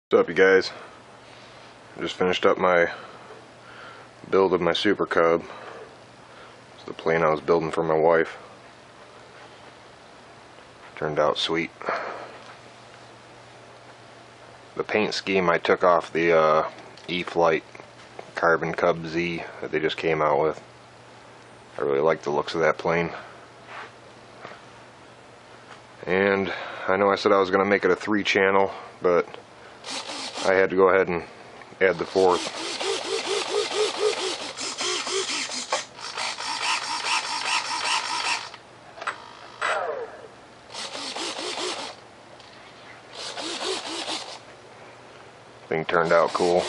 What's up, you guys? I just finished up my build of my Super-Cub. It's the plane I was building for my wife. Turned out sweet. The paint scheme I took off the E-Flight Carbon Cub Z that they just came out with. I really like the looks of that plane. And I know I said I was going to make it a 3-channel, but I had to go ahead and add the 4th. Thing turned out cool.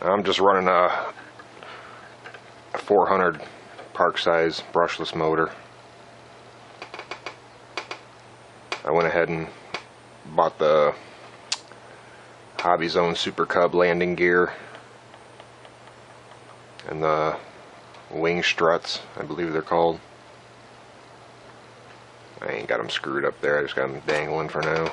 I'm just running a 400 park size brushless motor. I went ahead and bought the Hobby Zone Super-Cub landing gear and the wing struts, I believe they're called. I ain't got them screwed up there, I just got them dangling for now.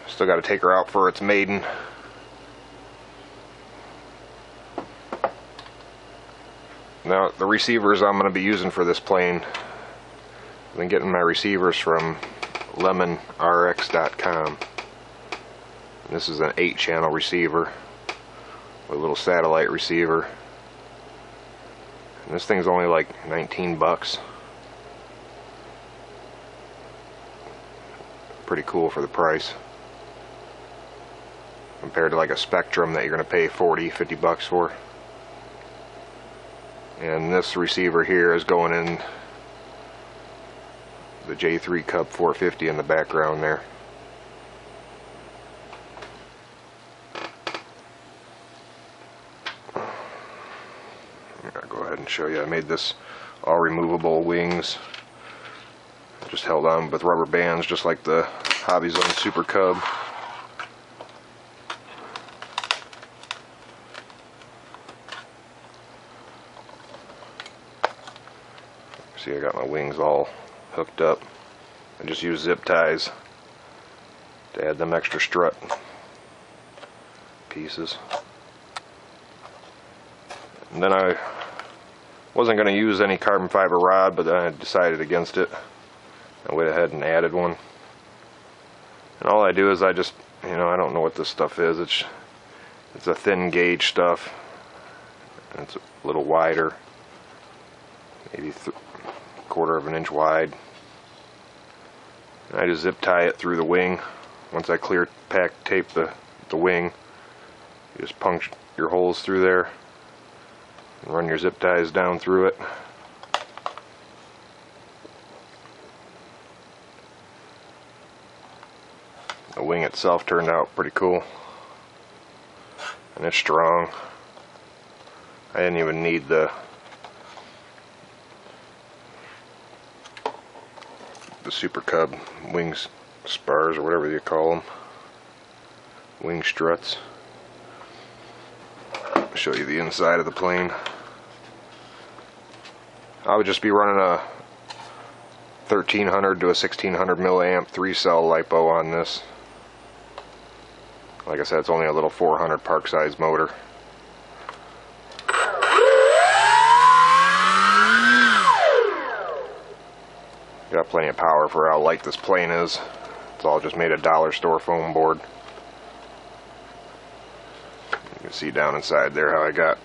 Still got to take her out for its maiden. Now, the receivers I'm going to be using for this plane, I've been getting my receivers from lemonrx.com. This is an 8-channel receiver with a little satellite receiver. And this thing's only like 19 bucks. Pretty cool for the price, compared to like a Spectrum that you're going to pay 40-50 bucks for. And this receiver here is going in the J3 Cub 450 in the background there. I'll go ahead and show you. I made this all removable wings. Just held on with rubber bands just like the Hobby Zone Super-Cub. See, I got my wings all hooked up. I just use zip ties to add them extra strut pieces. And then I wasn't going to use any carbon fiber rod, but then I decided against it. I went ahead and added one. And all I do is I just, I don't know what this stuff is. It's a thin gauge stuff. And it's a little wider, maybe 1/4 of an inch wide. And I just zip tie it through the wing. Once I clear pack tape the wing, you just punch your holes through there and run your zip ties down through it. The wing itself turned out pretty cool, and it's strong. I didn't even need the Super-Cub wings spars, or whatever you call them, wing struts. I'll show you the inside of the plane. I would just be running a 1300 to a 1600 milliamp 3-cell LiPo on this. Like I said, it's only a little 400 park size motor. Got plenty of power for how light this plane is. It's all just made of dollar store foam board. You can see down inside there how I got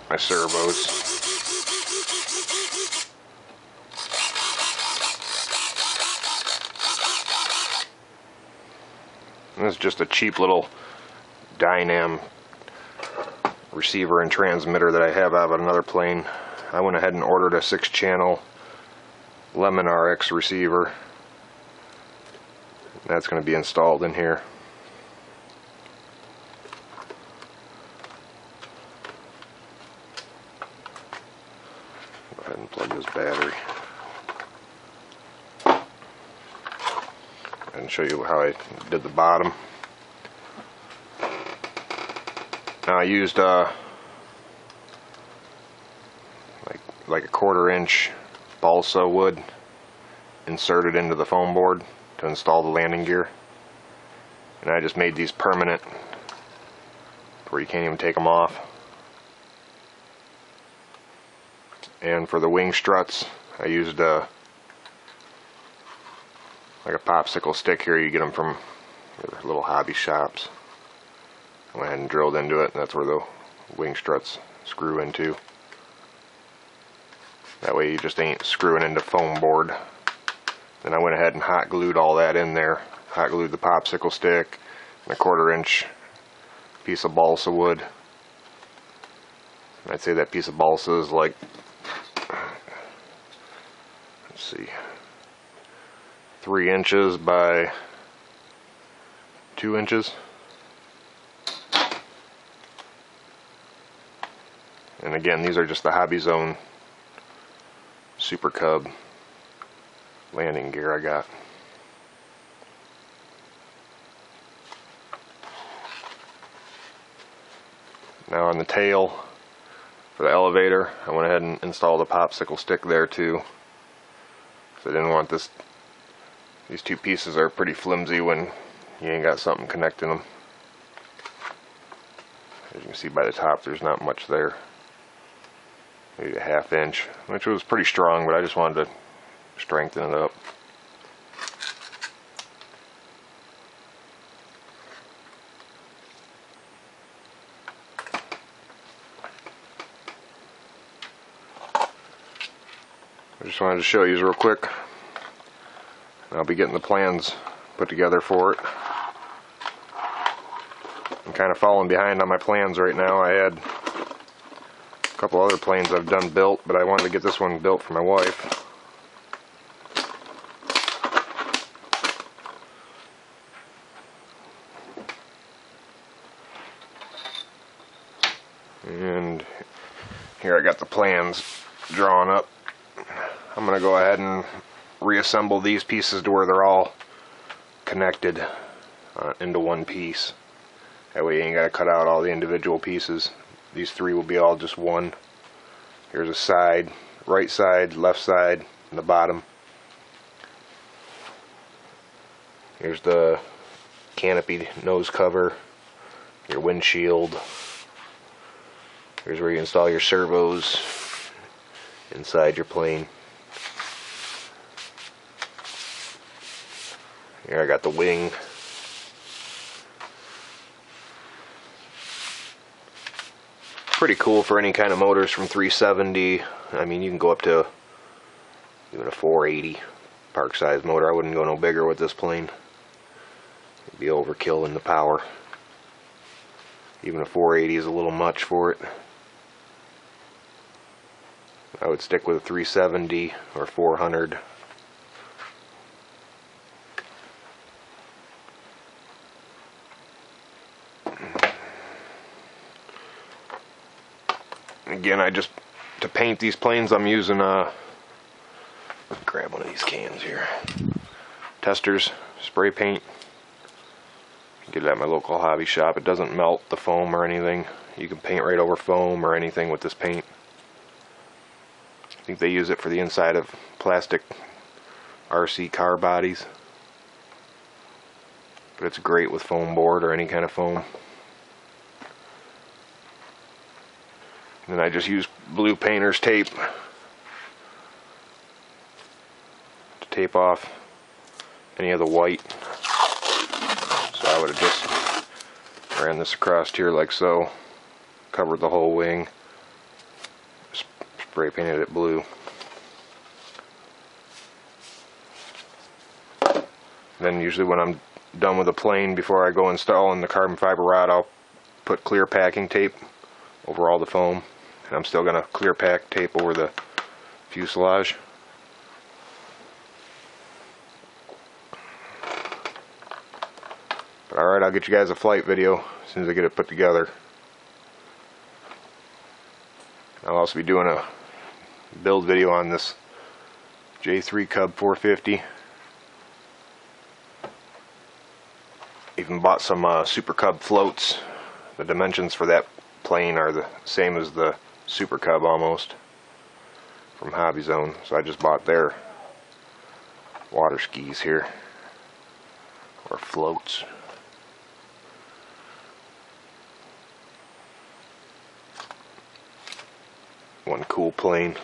my servos. And this is just a cheap little Dynam receiver and transmitter that I have out of another plane. I went ahead and ordered a 6-channel LemonRx receiver. That's going to be installed in here. Go ahead and plug this battery. and show you how I did the bottom. Now I used like a 1/4 inch balsa wood inserted into the foam board to install the landing gear, and I just made these permanent where you can't even take them off. And for the wing struts, I used like a popsicle stick here. You get them from little hobby shops. I went ahead and drilled into it, and that's where the wing struts screw into. That way you just ain't screwing into foam board. Then I went ahead and hot glued all that in there. Hot glued the popsicle stick and a 1/4 inch piece of balsa wood. I'd say that piece of balsa is like, let's see, 3 inches by 2 inches. And again, these are just the Hobby Zone Super-Cub landing gear I got. Now on the tail for the elevator, I went ahead and installed a popsicle stick there too. So I didn't want this. These two pieces are pretty flimsy when you ain't got something connecting them. As you can see by the top, there's not much there. Maybe a 1/2 inch, which was pretty strong, but I just wanted to strengthen it up. I just wanted to show you real quick. I'll be getting the plans put together for it. I'm kind of falling behind on my plans right now. I had a couple other planes I've done built, but I wanted to get this one built for my wife. And here I got the plans drawn up. I'm going to go ahead and reassemble these pieces to where they're all connected into one piece. That way you ain't got to cut out all the individual pieces. These three will be all just one. Here's a side, right side, left side, and the bottom. Here's the canopy nose cover, your windshield. Here's where you install your servos inside your plane. Here I got the wing. Pretty cool for any kind of motors from 370. I mean, you can go up to even a 480 park size motor. I wouldn't go no bigger with this plane. It'd be overkill in the power. Even a 480 is a little much for it. I would stick with a 370 or 400. Again, to paint these planes, I'm using grab one of these cans here. Testors spray paint. Get it at my local hobby shop. It doesn't melt the foam or anything. You can paint right over foam or anything with this paint. I think they use it for the inside of plastic RC car bodies. But it's great with foam board or any kind of foam. And then I just use blue painter's tape to tape off any of the white. So I would have just ran this across here like so, covered the whole wing, spray painted it blue. Then usually when I'm done with the plane, before I go installing the carbon fiber rod, I'll put clear packing tape over all the foam. And I'm still going to clear pack tape over the fuselage. But alright, I'll get you guys a flight video as soon as I get it put together. I'll also be doing a build video on this J3 Cub 450. even bought some Super-Cub floats. The dimensions for that plane are the same as the Super-Cub almost from Hobby Zone. So I just bought their water skis here, or floats. One cool plane.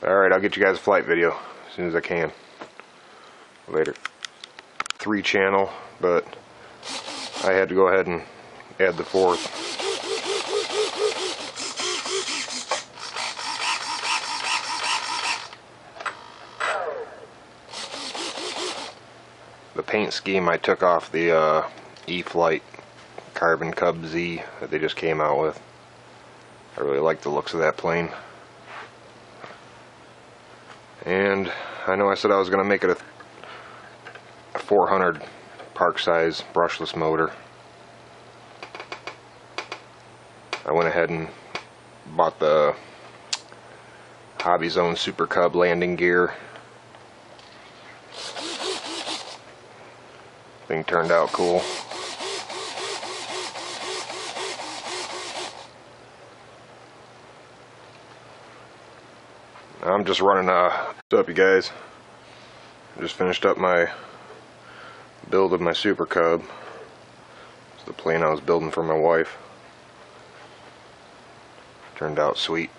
Alright, I'll get you guys a flight video as soon as I can. Later. 3-channel, but I had to go ahead and add the 4th. The paint scheme I took off the E-Flight Carbon Cub Z that they just came out with. I really like the looks of that plane. And I know I said I was going to make it a 400 park size brushless motor. I went ahead and bought the Hobby Zone Super-Cub landing gear. Thing turned out cool. I'm just running what's up, you guys? I just finished up my build of my Super-Cub. It's the plane I was building for my wife. Turned out sweet.